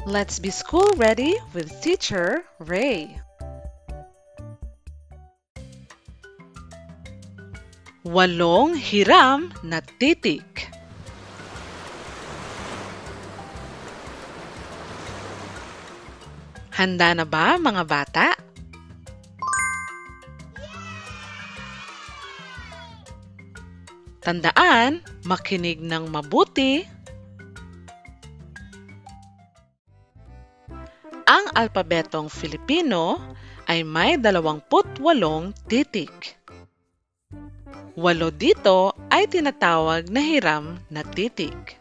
Let's be school ready with Teacher Ray. Walong hiram na titik. Handa na ba mga bata? Tandaan, makinig ng mabuti. Ang alpabetong Filipino ay may 28 titik. 8 dito ay tinatawag na hiram na titik.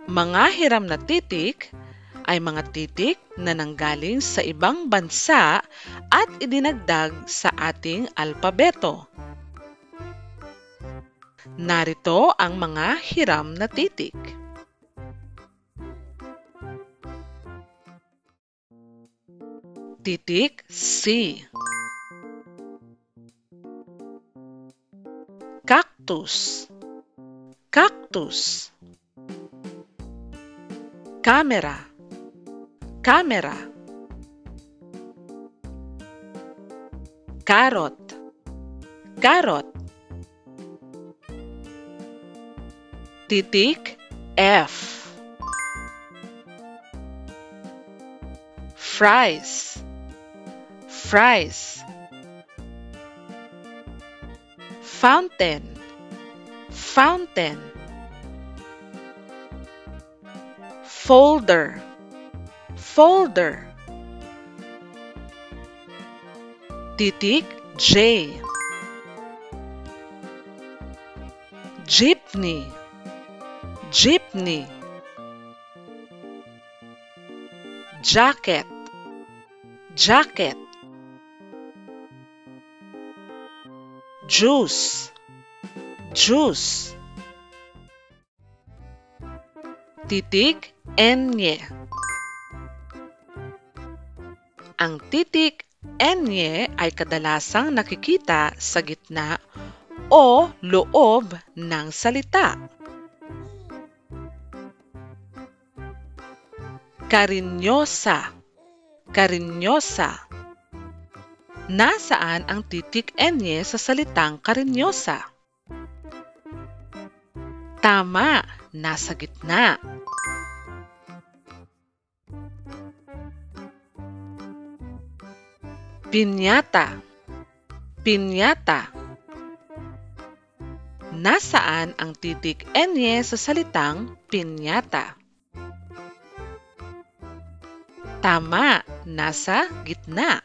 Mga hiram na titik ay mga titik na nanggaling sa ibang bansa at idinagdag sa ating alpabeto. Narito ang mga hiram na titik. Titik C. Cactus. Cactus. Camera. Camera. Carrot. Carrot. Titik F. Fries. Fries. Fountain. Fountain. Folder. Folder. Titik J. Jeepney. Jeepney. Jacket. Jacket. Juice. Juice. Titik N. Ang titik N ay kadalasang nakikita sa gitna o loob ng salita. Karinyosa. Karinyosa. Nasaan ang titik N sa salitang karinyosa? Tama, nasa gitna. Piñata. Piñata. Nasaan ang titik N sa salitang piñata? Tama, nasa gitna.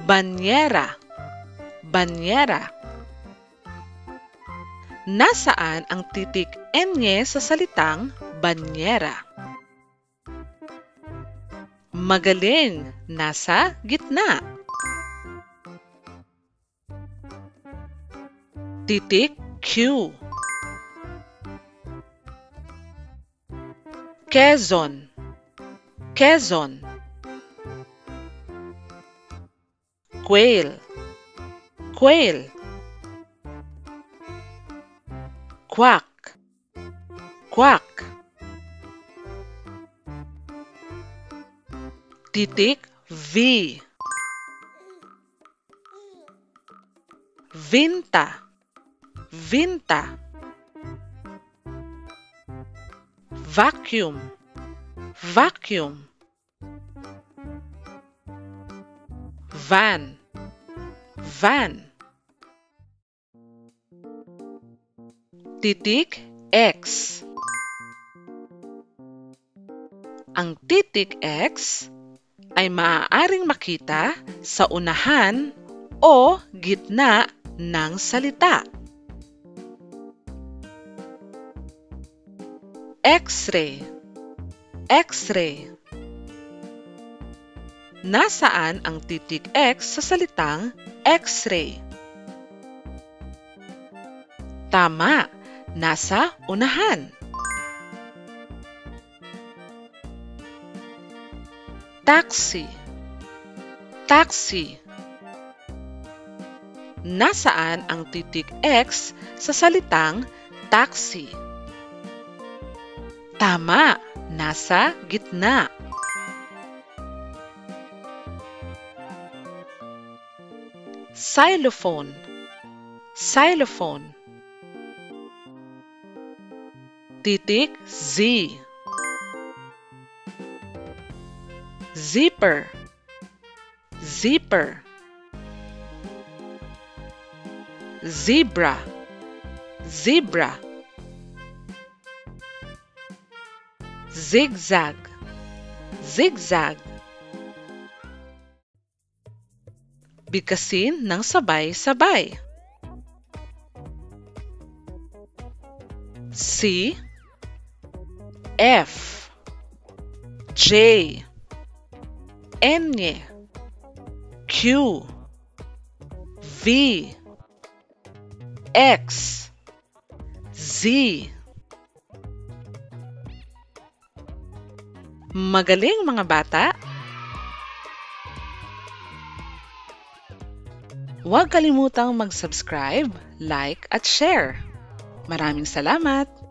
Banyera. Banyera. Nasaan ang titik N sa salitang banyera? Magaling, nasa gitna. Titik Q. Quezon. Quezon. Quail. Quail. Quack. Quack. Titik V. Vinta. Vinta. Vacuum. Vacuum. Van. Van. Titik X. Ang titik X ay maaaring makita sa unahan o gitna ng salita. X-ray. X-ray. Nasaan ang titik X sa salitang X-ray? Tama, nasa unahan. Taxi. Taxi. Nasaan ang titik X sa salitang taxi? Tama, nasa gitna. Xylophone. Xylophone. Titik Z. Zipper. Zipper. Zebra. Zebra. Zigzag. Zigzag. Bigkasin ng sabay-sabay. C, F, J, N, Q, V, X, Z. Magaling mga bata! Huwag kalimutang mag-subscribe, like at share. Maraming salamat!